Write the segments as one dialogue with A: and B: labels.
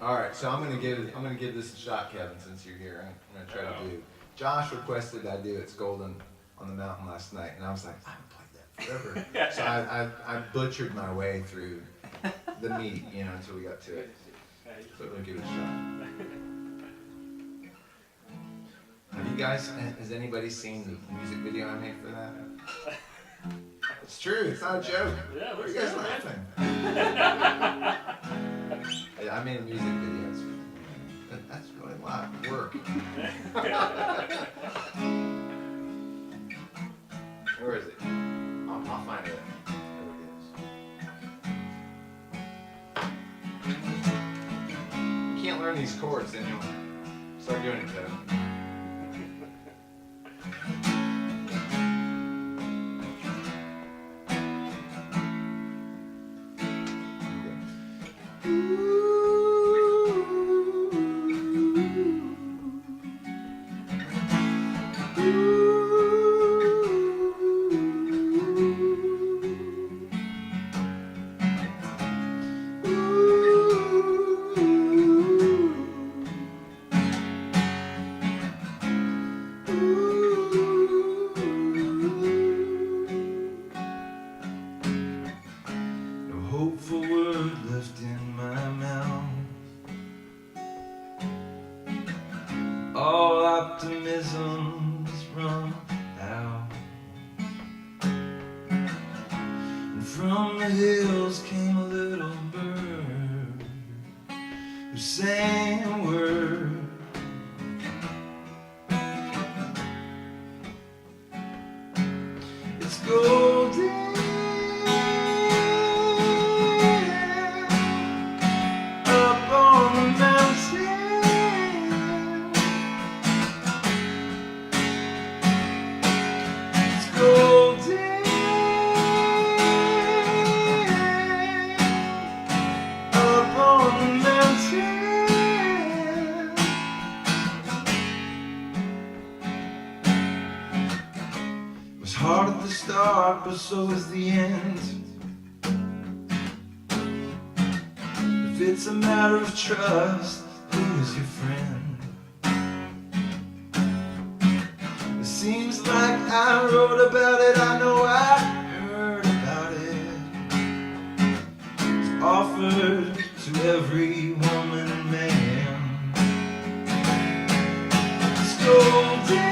A: All right, so I'm gonna give this a shot, Kevin, since you're here. I'm gonna try to do. Josh requested I do It's Golden on the Mountain last night, and I was like, I haven't played that forever. So I butchered my way through the meat, until we got to it. So I'm gonna give it a shot. Has anybody seen the music video I made for that? It's true, it's not a joke.
B: Yeah,
A: Why are you guys laughing? I made a music video. That's really a lot of work. Where is it? I'll find it. There it is. You can't learn these chords, then you'll start doing it, Kevin. Hopeful word left in my mouth. All optimism's run out. And from the hills came a little bird who sang a word. It's golden. It was hard at the start, but so is the end. If it's a matter of trust, who is your friend? It seems like I wrote about it, I know I heard about it. It's offered to every woman and man. It's golden.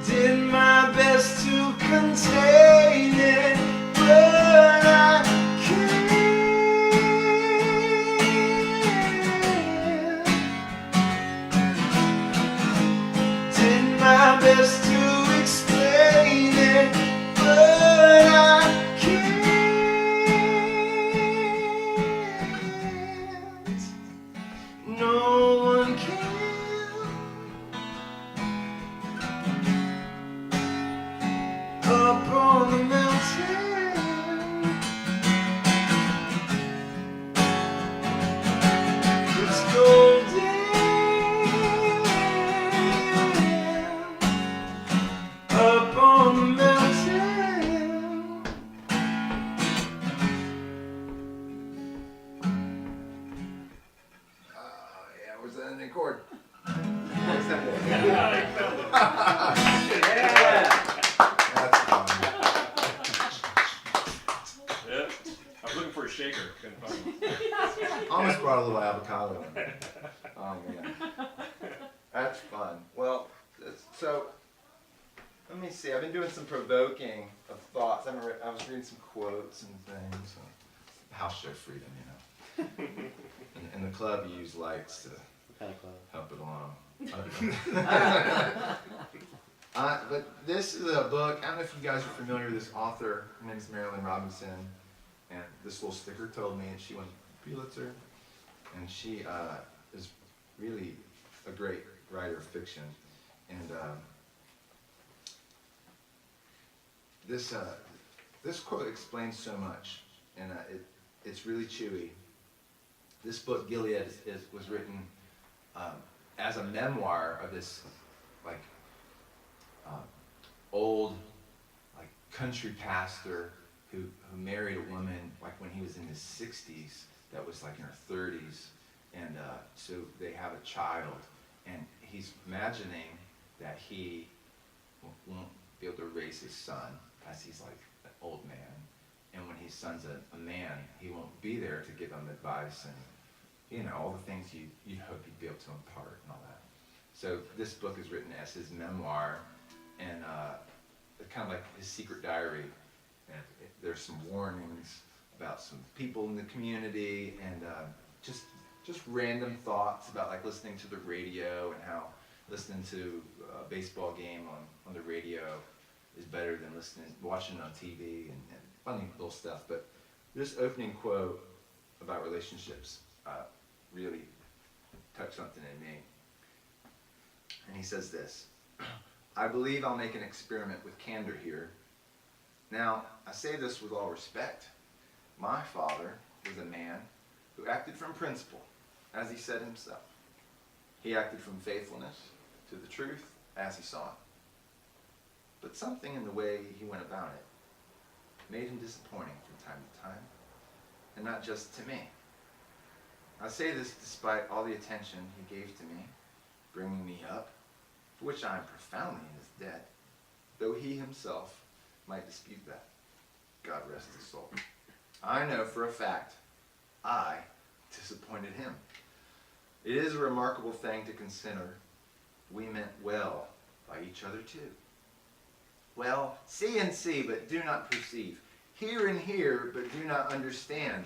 A: Did my best to contain it, but I can't. Did my best to explain it, but I can't. No one can. Up on the mountain, it's golden. Up on the mountain. Yeah, where's that ending chord?
B: Yeah.
A: That's fun.
B: Yeah. I was looking for a shaker. Couldn't find one.
A: Almost brought a little avocado in. Oh man, that's fun. Well, so let me see. I've been doing some provoking of thoughts. I was reading some quotes and things. House show freedom, and the club you use lights to help it along. But this is a book. I don't know if you guys are familiar with this author. Her name is Marilyn Robinson, and this little sticker told me, and she won Pulitzer, and she is really a great writer of fiction, and this quote explains so much, and it's really chewy. This book, Gilead, was written as a memoir of this like old like country pastor who married a woman like when he was in his 60s that was like in her 30s, and so they have a child, and he's imagining that he won't be able to raise his son as he's like an old man, and when his son's a man, he won't be there to give him advice and all the things you'd hope you'd be able to impart and all that. So this book is written as his memoir, and kind of like his secret diary, and there's some warnings about some people in the community, and just random thoughts about like listening to the radio and how listening to a baseball game on the radio is better than watching it on TV, and funny little stuff. But this opening quote about relationships really touched something in me. And he says this: "I believe I'll make an experiment with candor here. Now, I say this with all respect. My father was a man who acted from principle, as he said himself. He acted from faithfulness to the truth as he saw it. But something in the way he went about it made him disappointing from time to time, and not just to me. I say this despite all the attention he gave to me, bringing me up, for which I am profoundly in his debt, though he himself might dispute that. God rest his soul. I know for a fact I disappointed him. It is a remarkable thing to consider. We meant well by each other too. Well, see and see, but do not perceive. Hear and hear, but do not understand,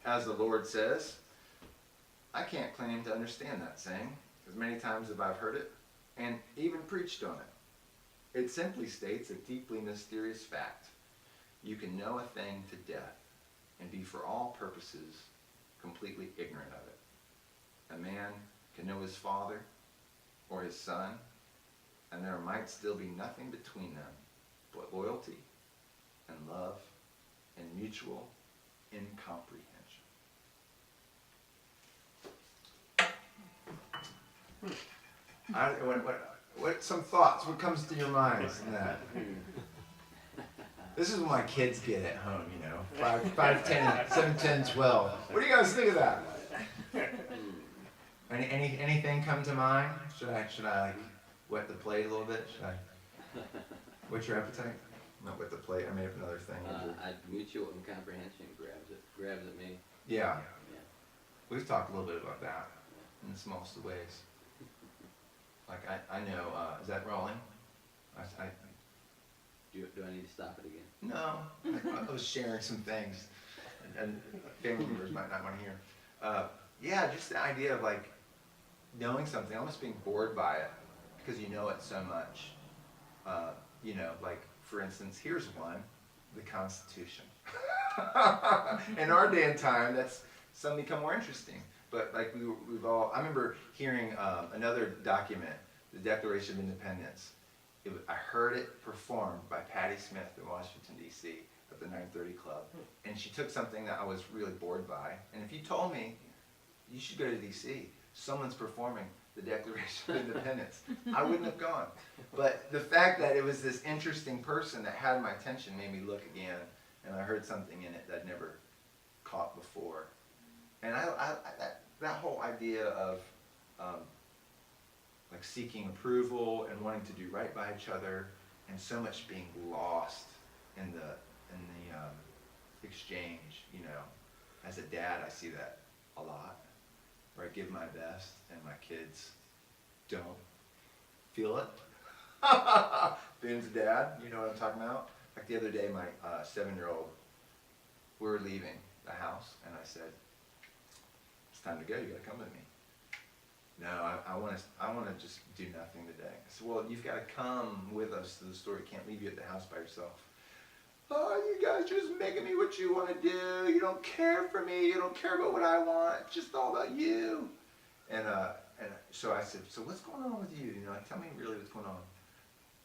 A: as the Lord says. I can't claim to understand that saying, as many times as I've heard it, and even preached on it. It simply states a deeply mysterious fact. You can know a thing to death, and be for all purposes completely ignorant of it. A man can know his father or his son, and there might still be nothing between them but loyalty and love and mutual incomprehension." What some thoughts? What comes to your minds in that? This is what my kids get at home, 5, 10, 7, 10, 12. What do you guys think of that? Anything come to mind? Should I like wet the plate a little bit? Should I? What's your appetite? Not wet the plate. I made up another thing.
C: Mutual incomprehension grabs at me.
A: Yeah.
C: Yeah.
A: We've talked a little bit about that in the smallest of ways. Like I know. Is that rolling?
C: Do I need to stop it again?
A: No, I was sharing some things, and family members might not want to hear. Yeah, just the idea of like knowing something, almost being bored by it because you know it so much. Like for instance, here's one: the Constitution. In our day and time, that's suddenly become more interesting. But like we've all, I remember hearing another document, the Declaration of Independence. I heard it performed by Patti Smith in Washington, D.C. at the 930 Club. And she took something that I was really bored by. And if you told me, you should go to D.C., someone's performing the Declaration of Independence, I wouldn't have gone. But the fact that it was this interesting person that had my attention made me look again. And I heard something in it that I'd never caught before. And that whole idea of like seeking approval and wanting to do right by each other, and so much being lost in the exchange. As a dad, I see that a lot, where I give my best and my kids don't feel it. Ben's dad, you know what I'm talking about? Like the other day, my 7-year-old, we were leaving the house, and I said, "It's time to go. You got to come with me." "No, I want to just do nothing today." I said, "Well, you've got to come with us to the store. You can't leave you at the house by yourself." "Oh, you guys are just making me what you want to do. You don't care for me. You don't care about what I want. It's just all about you." And so I said, so what's going on with you? You know, tell me really what's going on.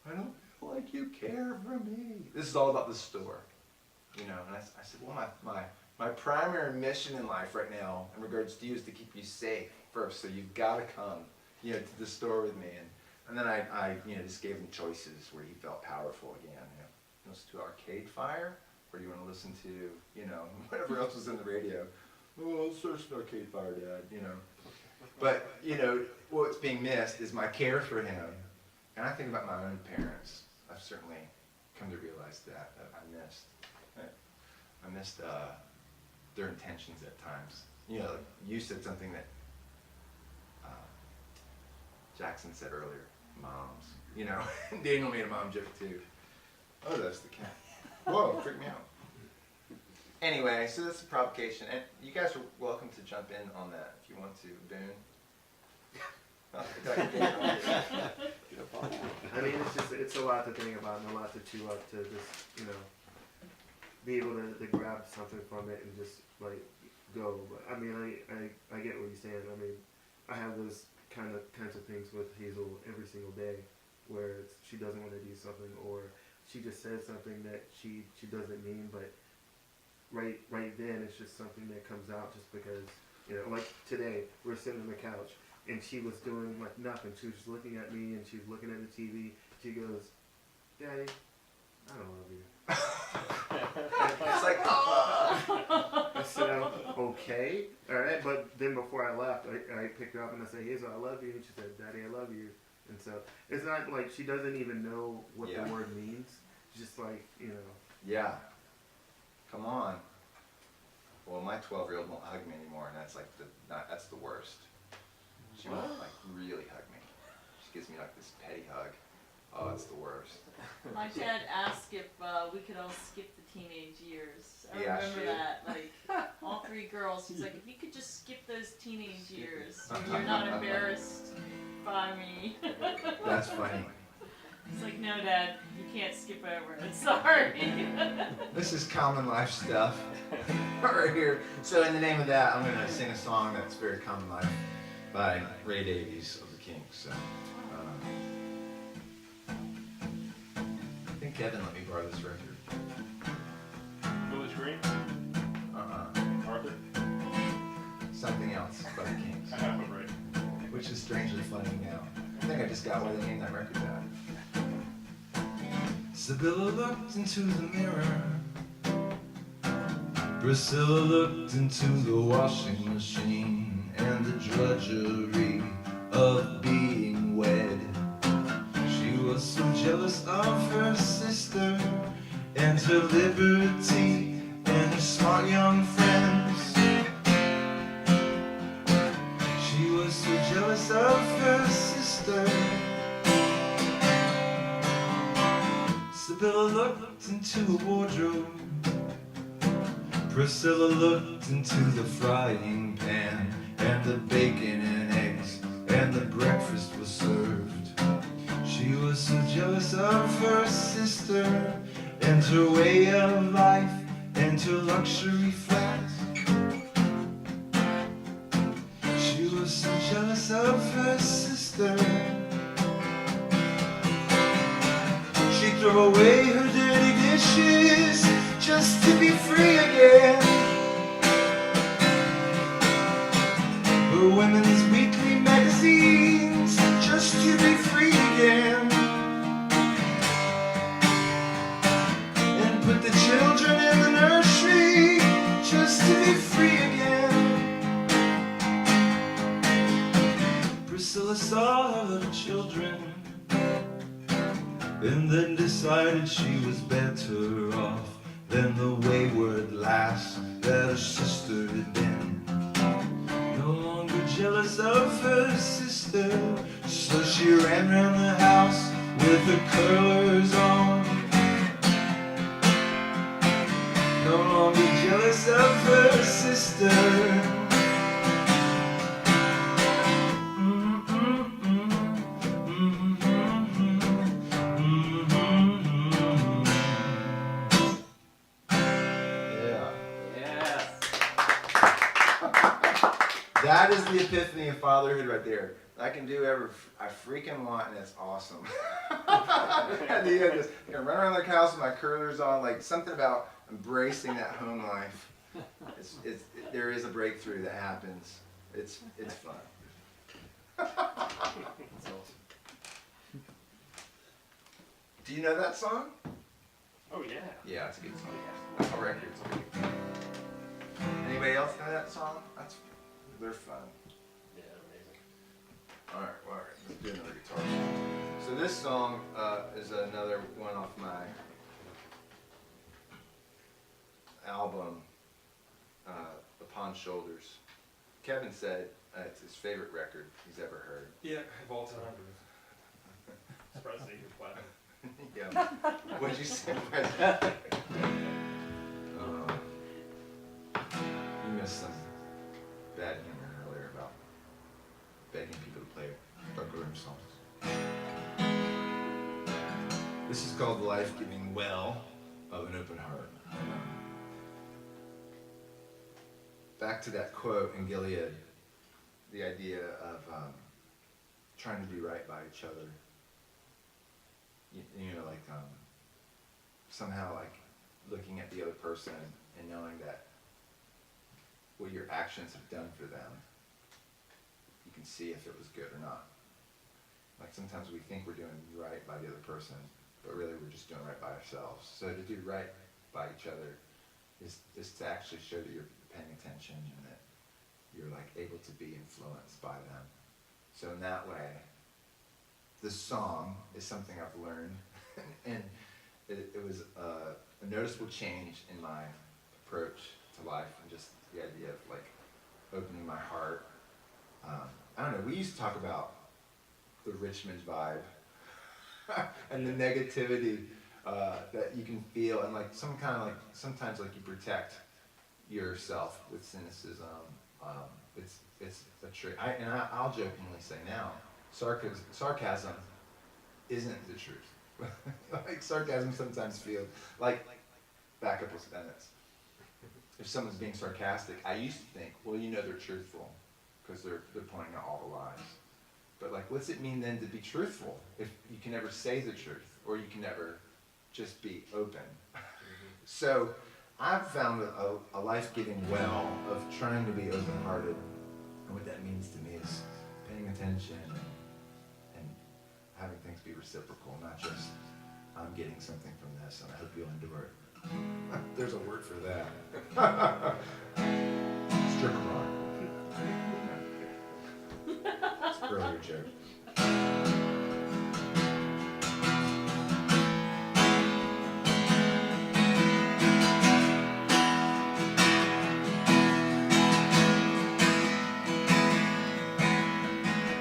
A: I don't feel like you care for me. This is all about the store, you know. And I said, well, my primary mission in life right now, in regards to you, is to keep you safe first. So you've got to come, you know, to the store with me. And then I you know, just gave him choices where he felt powerful again. You know, listen to Arcade Fire, or do you want to listen to, you know, whatever else was in the radio? Oh, I'll search Arcade Fire, Dad. You know. But you know, what's being missed is my care for him. And I think about my own parents. I've certainly come to realize that I missed their intentions at times. You know, like you said something that Jackson said earlier, moms. You know, Daniel made a mom joke too. Oh, that's the cat. Whoa, freaked me out. Anyway, so that's the provocation. And you guys are welcome to jump in on that if you want to. Boone?
D: I mean, it's a lot to think about and a lot to chew up to just, you know, be able to grab something from it and just like go. But I mean, I get what you're saying. I mean, I have those kinds of things with Hazel every single day, where she doesn't want to do something or she just says something that she doesn't mean, but right then it's just something that comes out just because, you know, like today we're sitting on the couch. And she was doing like nothing. She was just looking at me and she was looking at the TV. She goes, Daddy, I don't love you.
A: It's like, oh.
D: I said, okay, all right. But then before I left, I picked her up and I said, Hazel, I love you. And she said, Daddy, I love you. And so it's not like she doesn't even know what the word means. It's just like, you know.
A: Yeah. Come on. Well, my 12-year-old won't hug me anymore, and that's like that's the worst. She won't like really hug me. She gives me like this petty hug. Oh, it's the worst.
E: My dad asked if we could all skip the teenage years. I
A: Yeah,
E: remember
A: she-
E: that. Like all three girls. He's like, if you could just skip those teenage years, you're not embarrassed by me.
A: That's funny.
E: It's like, no, Dad, you can't skip over it. Sorry.
A: This is common life stuff right here. So in the name of that, I'm gonna sing a song that's very common life by Ray Davies of the Kinks. So, I think Kevin let me borrow this record.
B: Village Green? Arthur?
A: Something else by the Kinks,
B: I have it right.
A: which is strangely funny now. I think I just got where they named that record that. Sibylla looked into the mirror. Priscilla looked into the washing machine and the drudgery of being wed. She was so jealous of her sister and her liberty and her smart young friends. She was so jealous of her sister. Sibylla looked into a wardrobe. Priscilla looked into the frying pan, and the bacon and eggs, and the breakfast was served. She was so jealous of her sister, and her way of life, and her luxury flat. She was so jealous of her sister. She'd throw away her dirty dishes just to be free again. Her women's weekly magazines just to be free again. And put the children in the nursery just to be free again. Priscilla saw her little children and then decided she was better off than the wayward lass that her sister had been. No longer jealous of her sister, so she ran round the house with her curlers on. No longer jealous of her sister. That is the epiphany of fatherhood right there. I can do whatever I freaking want, and it's awesome. At the end, just run around the house with my curlers on, like something about embracing that home life. There is a breakthrough that happens. It's fun.
B: That's awesome.
A: Do you know that song?
B: Oh yeah.
A: Yeah, it's a good song. That's a record. It's a good song. Anybody else know that song? They're fun.
B: Yeah, amazing.
A: All right, let's do another guitar song. So this song is another one off my album, Upon Shoulders. Kevin said it's his favorite record he's ever heard.
B: Yeah, of all time. Surprised to hear platinum.
A: Yeah. What'd you say? You missed some bad humor earlier about begging people to play Bucko Room songs. This is called The Life-Giving Well of an Open Heart. Back to that quote in Gilead, the idea of trying to do right by each other. You know, like somehow like looking at the other person and knowing that what your actions have done for them, you can see if it was good or not. Like sometimes we think we're doing right by the other person, but really we're just doing right by ourselves. So to do right by each other is to actually show that you're paying attention and that you're like able to be influenced by them. So in that way, this song is something I've learned, and it was a noticeable change in my approach to life and just the idea of like opening my heart. I don't know, we used to talk about the Richmond vibe and the negativity that you can feel, and like some kind of like sometimes like you protect yourself with cynicism. It's a trick. I'll jokingly say now, sarcasm isn't the truth. Like sarcasm sometimes feels like, back up with Bennett's. If someone's being sarcastic, I used to think, well, you know they're truthful because they're pointing out all the lies. But like, what's it mean then to be truthful if you can never say the truth or you can never just be open? So I've found a life-giving well of trying to be open-hearted, and what that means to me is paying attention and having things be reciprocal, not just I'm getting something from this and I hope you'll endure it. There's a word for that. Strip bar. It's an earlier joke.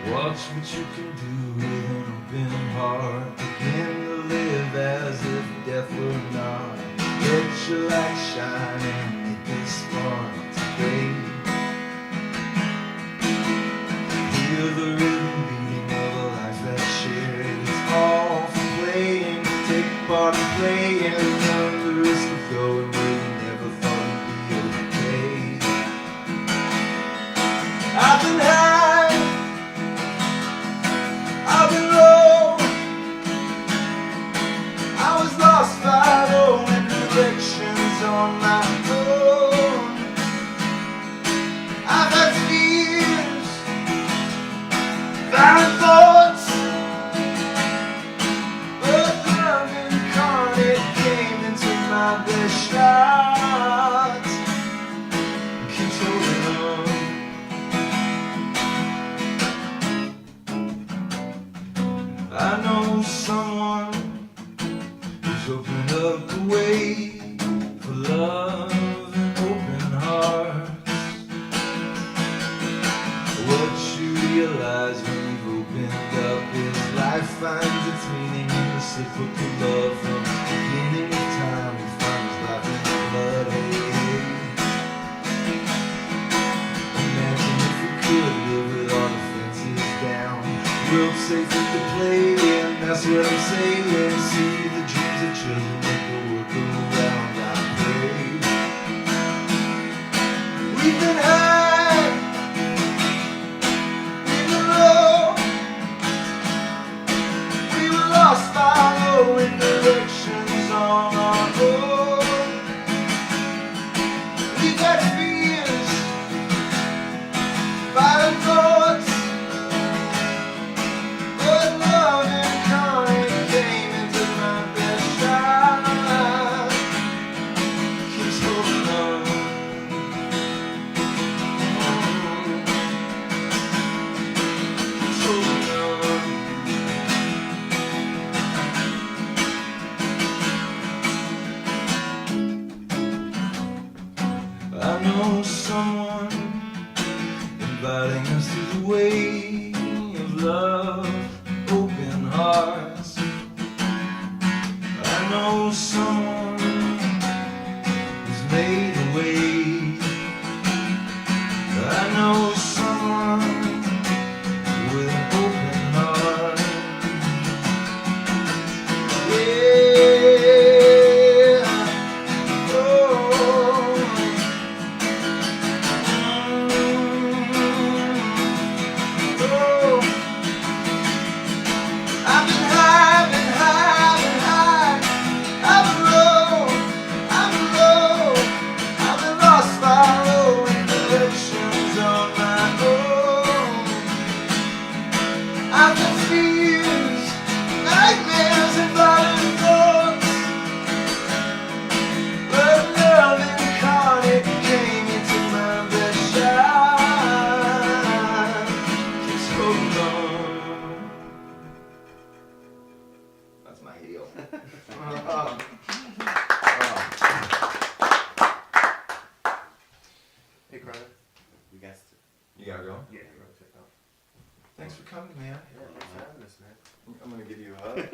A: Watch what you can do with an open heart. Begin to live as if death were not. Let your light shine and make this spark to fade. Hear the rhythm beating of a life that's shared. It's all for playing. Take part in playing. Run the risk of going where you never thought you'd be okay. I've been high, I've been low, I was lost by knowing directions on my own. I've had fears, violent thoughts, but love incarnate came and took my best shots. Keeps holding on. I know someone who's opened up the way for love and open hearts. What you realize when you've opened up is life finds its meaning in reciprocal love. From the beginning of time we find his life in the blood. Hey, hey. Imagine if we could live with all the fences down, world safe with the play, and that's what I'm saying. See the dreams of children make the world go round. I pray. We've been high,
F: love, open hearts. I know someone who's made a way. I know someone with an open heart. Yeah. Oh. Oh. I've been high, been high, been high. I've been low, I've been low. I've been lost, following directions on my own. I've confused nightmares and violent thoughts, but love incarnate came into my bedside. Just hold on.
A: That's my heel.
D: Hey, Carter.
C: We got
A: You gotta go.
D: Yeah, you're okay.
A: Thanks for coming, man.
D: Yeah, thanks for having us, man.
A: I'm gonna give you a hug.